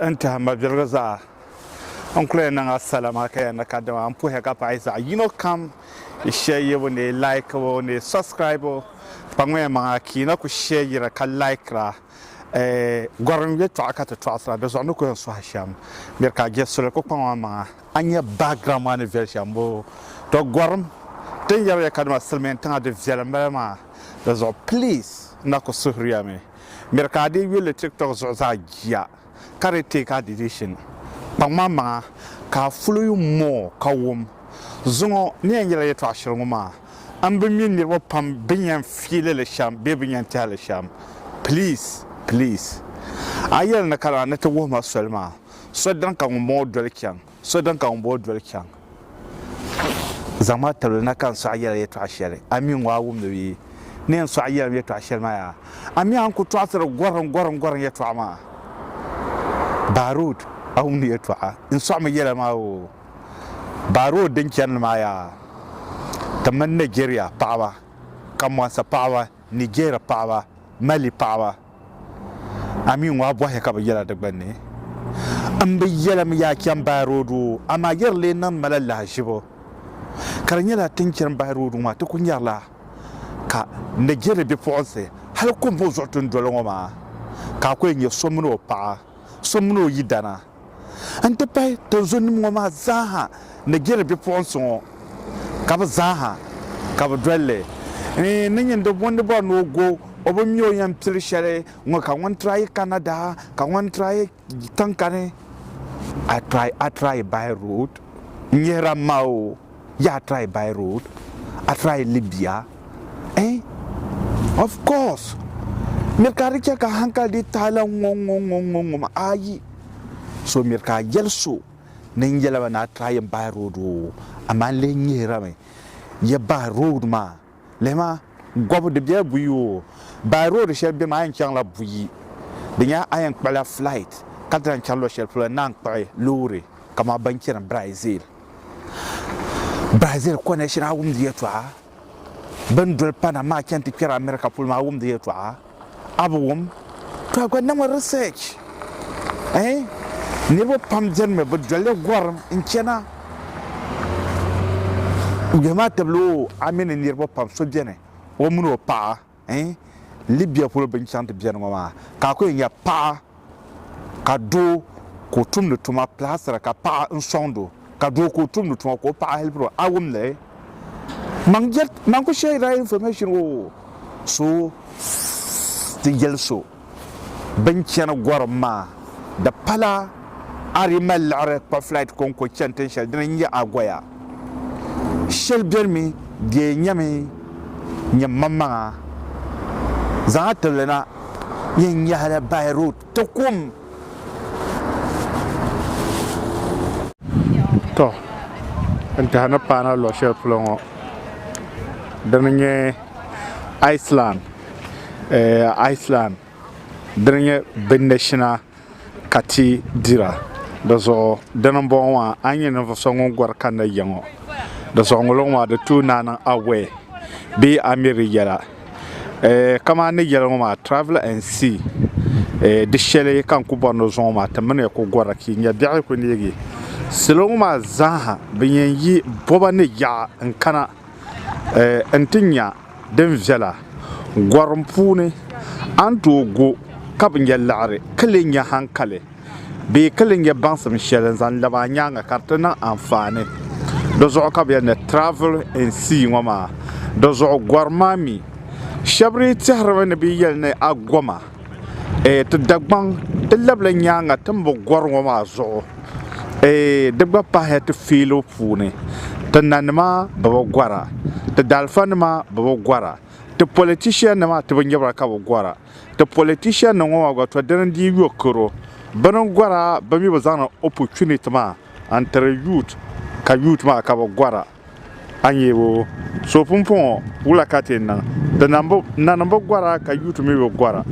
أنت ما بيرجع أنكلنا السلام عليكم نكادم أمبوه كابايزا ينو كم الشيء وني لايك وني سبسكرايب بانوي ما كينا كشيء كلايك را غورم يتوع كتتواصل بزانو كون سوهشام ميركا جسول كوبان ما أني باغرام أنا فيرشام بو تو غورم تنجر يكادم سلمين تنا دفزيل ما بزو please ناكو سهريامي ميركا دي ويل تيك توك زوزاجيا carry take a decision. Pamama ka fulu mo ka wom zongo ne nyere yeto ashiroma ambe mi ne wo pam binyan file le sham be binyan tale sham please ayel na kala na to wo ma solma so dan ka mo dol kyan so dan ka mo dol kyan zama talo na kan so ayel yeto ashire amin wa wom de wi ne so ayel yeto ashirma ya ami an ku to asere goron yeto ama Barud auni etwa in so ma yela ma o Barud din kyan ma ya taman Nigeria pawa kamwansa pawa Nigeria pawa Mali pawa ami wa bo he ka ba yela de gbanne am be yela mi ya kyan Barudu ama yerle nan malalla shibo karanyela tin kyan Barudu ma to kun yarla ka Nigeria be fonse hal ko bo zotun dolongo ma ka ko yin somno pa somno yidana ante pai to zoni ngoma zaha ne gere be ponso ka ba zaha ka ba dwelle nenyen do bonde bo no go obo mio yam tirishere ngo ka won try Canada ka won try tankane I try by road nyera mao ya try by road I try Libya of course Mirka ka hankal di tala ngong ayi so mirka yelso nen yela na try by road amale nyera me ye by road ma lema gobo de bia buyo by road shel be ma en la buyi de nya ayen kpala flight kadran chalo shel flo nan kpay lori kama bankiran Brazil connection awum di etwa bandol Panama kanti kira America pul ma awum di etwa abum to ko na research nibo pam jen me budjale gorm in chena ugema tablo amene nibo pam so jene o muno pa Libya polo ben chante bien ngoma ka ko nya pa ka do ko tumno tuma place ka pa nsondo ka do ko tumno tuma ko pa helbro awum le man ko share information so yelso benchana gorma da pala ari malare pa flight konko chanten shel dina agoya shel bermi de nyame nyamama zaatlena yenya hala Beirut tokum to enta hana pana lo shel plongo dana Iceland dernier beneshina kati dira dazo denambon wa anye na fasongo gwarkanda yango dazo ngolong wa de tu nana awe bi amiri yala kama ne yala ma travel and see de shele kan ku bono zoma tamane ko gwaraki nya biya ko nigi selon ma zaha binyen yi boba ne ya nkana antinya den vela gwarum pune anto go kabnya lare kalenya hankale be kalenya bansam shelen zan laba nyanga kartana amfane dozo kabya ne travel and see ngoma dozo gwarmami shabri tiharwa ne bi yel ne agwama to dagban de labla nyanga tambo gwarngoma zo dagba pa het filo pune tananma baba gwara de dalfanma baba gwara the politician na ma to nyabra ka gwara the politician no wa to dan di yokoro banon gwara ba mi bazana opportunity ma entre youth ma ka gwara anyewo so pumpon wula katena the number gwara ka youth mi gwara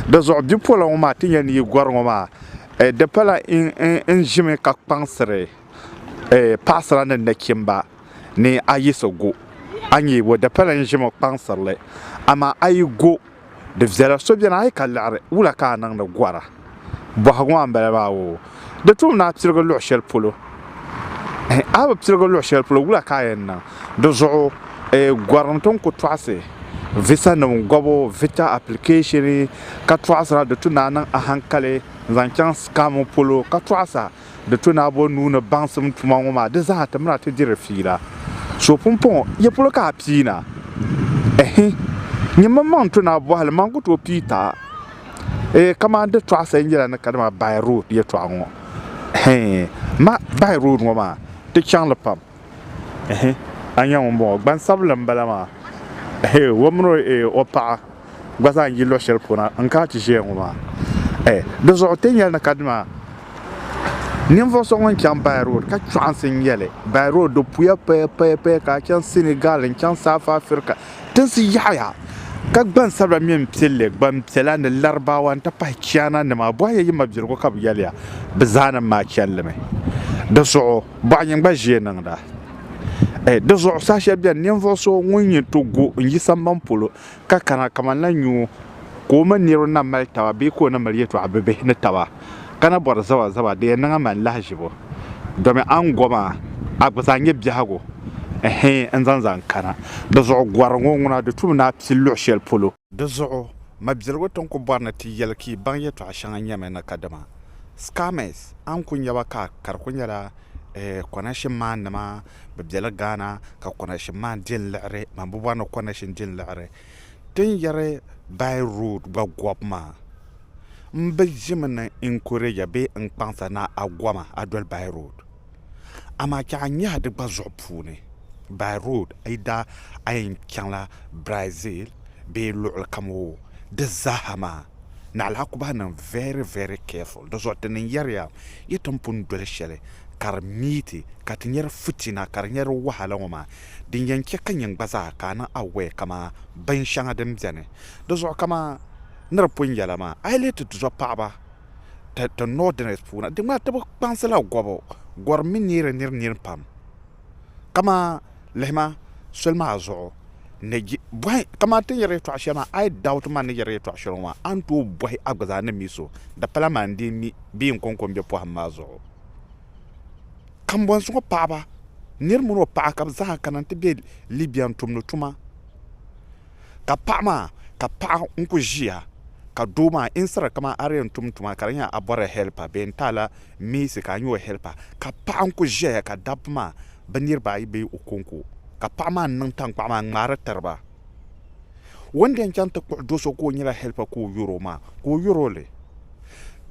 da zo di pola ma tinya ni gwara ma de pala in jime ka pansere pasra na kimba ni ayiso go Anyi wo de pala njimo pansarle ama ayi go de vela so bien ay kalare wula ka nan na gwara bohago an bala ba wo de tum na psirgo lo shel polo a psirgo lo shel polo wula kayen na do zo gwaranton ko twase visa no gobo vita application ka twasa de tuna nan a hankale zancan scam polo ka twasa de tuna bo nuna bansum tuma ngoma de za ta mra ta dire fira so pompon ye polo ka pina nyama man tuna bo hal man ko to pita kama de twasa njira na kadama by road ye twango ma by road ngoma te chang le pam anya mo ban sablam balama womro opa gwaza yilo shel pona anka ti je ngoma de zo tenya na kadma nimvo so ngon cham by road ka chansin yele by road do puya pe ka kan Senegal kan South Africa tinsi yaya ka ban sabra miem pille ban pela ne larbawan ta pa kiana ne ma boye yima birgo ka yele bizana ma kyalleme de zo ba nyen ba je nan da de zo sa she bia nimvo so ngonye togo nyi samban polo ka kana kamana nyu ko maniro na maltawa be ko na mariyeto abebe ne tawa kana bor zawa de nan man lahibo do me an goma agbazanye biago anzanzan kana de zo gwarngo nguna de tumna psillo shel polo de zo mabzirgo ton ko barna ti yelki ban yeto ashanga nyame na kadama scammers an kunya baka kar kunya connection man nama bibjela Ghana ka connection man din lare man bu wana connection din lare tin yare by road ba gwapma mbe jimana inkore ya be en pansa na agwama adwel by road ama kya nya de ba zopune by road aida ayin kyala Brazil be lul kamo de zahama na la kuba nan very careful do zo tin yare yitum pun dole shele karmiti katinyer futina karnyer wahala ngoma din yanke kanyen baza kana awe kama ban shanga dem jane do zo kama nar pun yala ma ai to zo paba ta northern puna de ma ta pansela gobo gor minire nir pam kama lehma sulma zo neji boy kama tin yare to ashama ai doubt man ne yare to ashama anto boy agbaza na miso da palaman di mi bi nkonkon be po hamazo kambon so paba nir muno pa ka za kanan te be Libyan tumno tuma ka pa unko jia ka doma insara kama aren tumtuma karanya abore helper ben tala misi ka nyo helper ka pa unko jia ka dabma banir ba ibe ukonko ka pa ma nan tan pa ma ngara terba wanda yan ta do so ko nyira helper ko euro le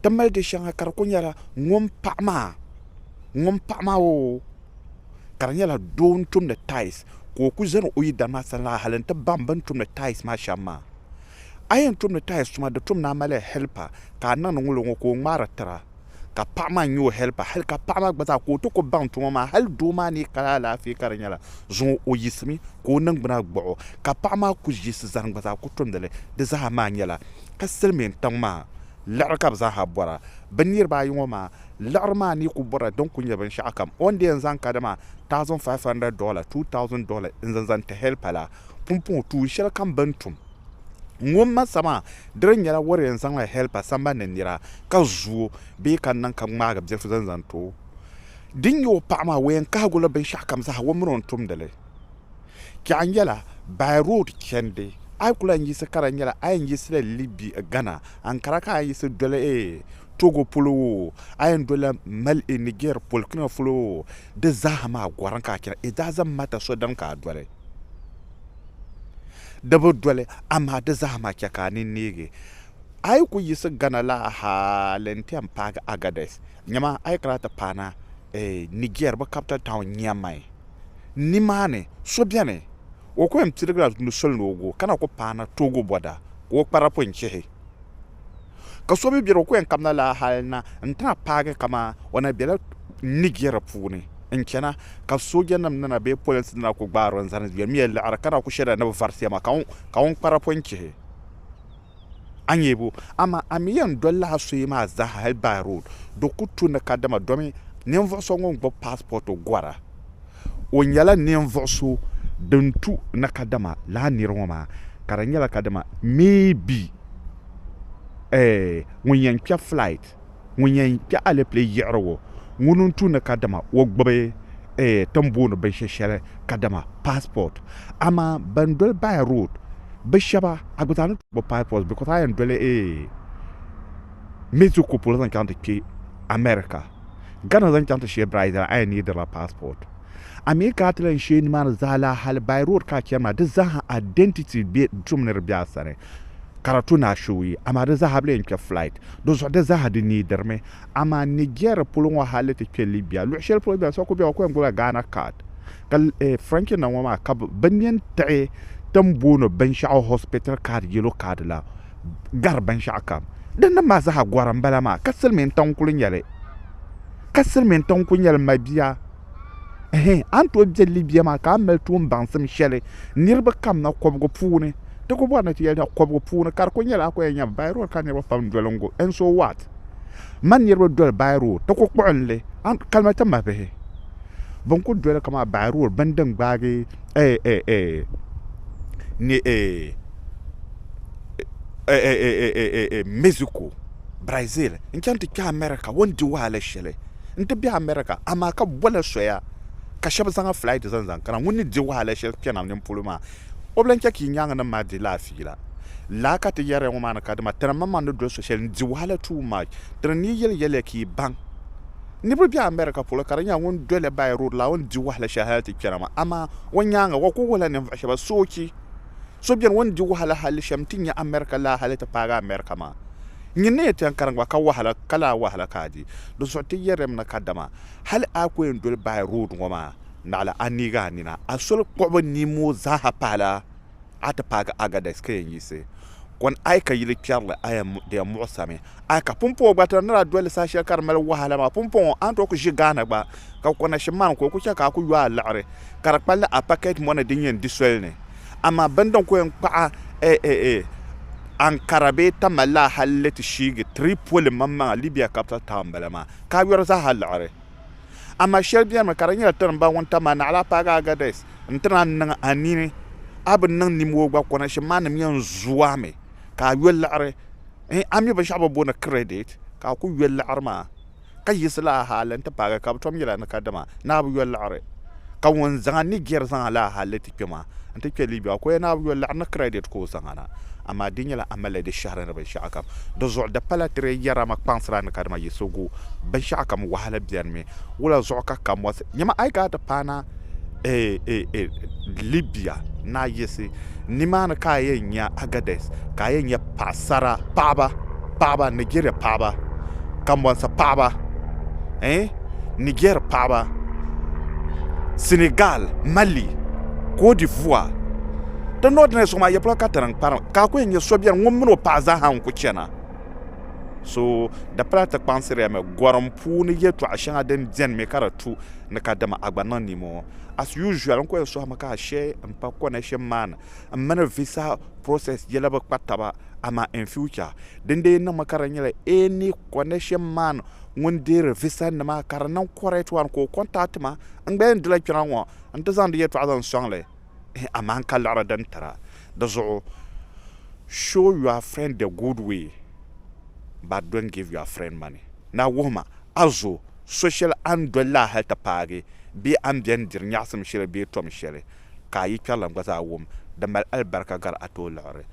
tamal de shanga kar ko nyara ngom pa ma o karanya la don tum de ties ko ku zan oyi da masala halanta bamban tum de ties ma shamma ayen tum de ties tuma de tum na male helper ka nan ngulo ko ngara tera ka pa ma nyo helper hal ka pa ma gbata ko to ko ban tuma ma hal do ma ni kala la fi karanya la zon oyismi ko nan gbana gbo ka pa ma ku jis zan gbata ko tum de za ma nyala ka selmen tamma larka za ha bora banir ba yi ma larma ni ku bora don kunya ban sha akam onde yanzan kadama $1,500 $2,000 in zanzan ta helpala pumpun tu shira kan bantum ngomma sama dren yara wore yanzan la helpa samba nenira ka zuo be kan nan kan ma ga je fu zanzan to din yo pa ma wen ka go la ban sha kam za wa mun tum dele ki anyala by road kende ay kula nyi se karanyala ay nyi se Libi Ghana ankara ka yi se dole Togo polo ay ndola mal e Niger pol kina flo de zahama gwaran ka kira e da zan mata so dan ka dole dabo dole amma de zahama kya ka ni nege ay ku yi se Ghana la halentiam paga Agades nyama ay krata pana Niger ba capital town nyamai ni mane so biane o ko em tiregra no sol no kana ko pana Togo boda ko para ponche ka so bi biro ko en kamna la halna nta paga kama wana bela Niger puni en kana ka so genam nana be police na ko baro zan bi mi la kana ko sheda na farsi ma ka para ponche anyebo ama amiyan dolla so ma za hal by road do kutu na kadama domi nemvo so ngon bo passport gwara o nyala nemvo so dentu nakadama la niroma karanyala kadama maybe when yan flight ŋun yɛn kpɛ alɛpilɛ yiɣiri wo ŋun tu ni kadama o gbubi tin booni binshɛ shɛli kadama passport ama ban doli by road bi shɛba a gba zaa ni tu passport because a yɛn doli Mexico polo zaŋ chaŋ ti kpɛ America Ghana zaŋ chaŋ ti shɛ Brazil a yɛn needila passport a mi ka ti lan shee nimaani zaala hali by road ka chɛni maa di zaaha identity bɛ tum ni di bɛ asani karatu na shoyi ama di zaaha bi leen kpɛ flight di zuɣu di zaaha di needirimi ama Nigeria polo ŋɔ hali ti kpɛ Libya luɣu shɛli polo bɛni so ku bɛ wa ku yɛn gbubi Ghana card ka Frankie na ŋɔ maa ka bi neen tiɣi tin booni binshaɣu hospital card yellow card la gari binshaɣu kam dindi maa zaaha gorim bala maa ka silmiin tiŋ kuli nyɛli ma bia an to bɛ Libya maa ka an mali tuun baŋsim shɛli niriba kam na kɔbigu puuni ti ku bɔri ni ti yɛli na kɔbigu puuni ka di ku nyɛla a ku yɛn nyɛ by road ka niriba pam doli n go and so what man niriba doli by road ti ku kpuɣinli kalima ti ma bihi bin ku doli kama by road bin din gbaagi Mexico Brazil n chɛŋ ti kpɛ America wani di wahala shɛli n ti bɛ America amaa ka bɔla soya ka shɛba zaŋa flight zaŋ kana ŋun ni di wahala shɛli kpɛna nin polo maa o bilan chɛ ki nyaanga ni maa di laafii la ka ti yɛri ŋɔ maa ni ka dima tana mamma ni doli so shɛli n di wahala too much tana ni yɛli ki baŋ niriba bɛ America polo ka di nyɛ ŋun doli by road la ŋun di wahala shɛli hali ti kpɛna maa amaa o nyaanga wa ku wala ninvuɣu shɛba soochi so biɛni ŋun di wahala hali shɛm ti nyɛ America la hali ti paagi America maa nyɛ ne yɛn karingba ka la wahala ka di di zuɣu ti yɛrimi na ka dama hali a ku yɛn doli by road ŋɔ maa naɣala a niiga a nina a soli kpuɣibu nimo zaaha pahala a ti paagi Agadez ka yɛn yisi kon ai ka yili kpɛrili a yɛn muɣusami a ka pumpɔŋɔ gba tira nira doli saa shɛli ka di mali wahala maa pumpɔŋɔ an to ku ʒi Ghana gba ka konashim maa ko ku chɛ ka a ku yo a liɣiri ka di kpalli a packet mɔni din yɛn di soli ni ama bindin ku yɛn kpaɣa Ankara bee ta malila halli ti shiigi Tripoli mammaŋa Libya capital town bala maa ka a yɔri zaaha liɣiri ama shɛli biɛni ka di nyɛla tin ba ŋun ta maa naɣala paagi Agadez n ti na niŋ a nini a bi niŋ nimoo gba konashim maa nim yɛn zuwaami ka a yɔ liɣiri a mi binshaɣu bi booni credit ka a ku yɔ liɣiri maa ka yisi la a hali n ti paagi ka bi tom yɛla ni ka dama na bi yɔ liɣiri ka ŋun zaŋa Niger zaŋa la a hali ti kpɛ maa n ti kpɛ Libya ko yɛ na bi yɔ liɣiri ni credit ko zaŋa na amma di nyɛla amala di shahara ni binshaɣu kam di zuɣu di pala tiri yɛrama kpaŋsira ni ka dima yisogu binshaɣu kam wahala biɛni mi wula zuɣu ka kamɔsi nyɛma ai ka ti paana Libya na yisi nimaani ka a yɛn nya Agadez ka a yɛn nya paɣasara paɣaba Nigeria paɣaba kambɔnsi paɣaba Niger paɣaba Senegal Mali Cote d'Ivoire the northern so my yapla tarang parang ka ku yin so bian ŋun mini o paɣa zaaha n ku chɛna so da pala ti kpaŋsiri me gorim puuni yɛltɔɣa shɛŋa din biɛni mi ka di tu ni ka dama a gba niŋ nimo as usual n ku yɛn sohami ka a shɛ n pa connection maani n mini visa process yɛla bi kpa taba ama in future din dee niŋmi ka di nyɛla any connection man ŋun deeri visa nima ka di niŋ correct one ka o contact ma n gba yɛn dila kpɛna ŋɔ n ti zaŋdi yɛltɔɣa zaŋ sɔŋli ama an ka liɣiri din tira di zuɣu show your friend the good way but don't give your friend money na wuhuma a zo social an doli la hali ti paagi bee an biɛni diri nyaɣasim shɛli bee tom shɛli ka a yi kpɛrilim gba zaa wum di mali alibarika gari a tooi liɣiri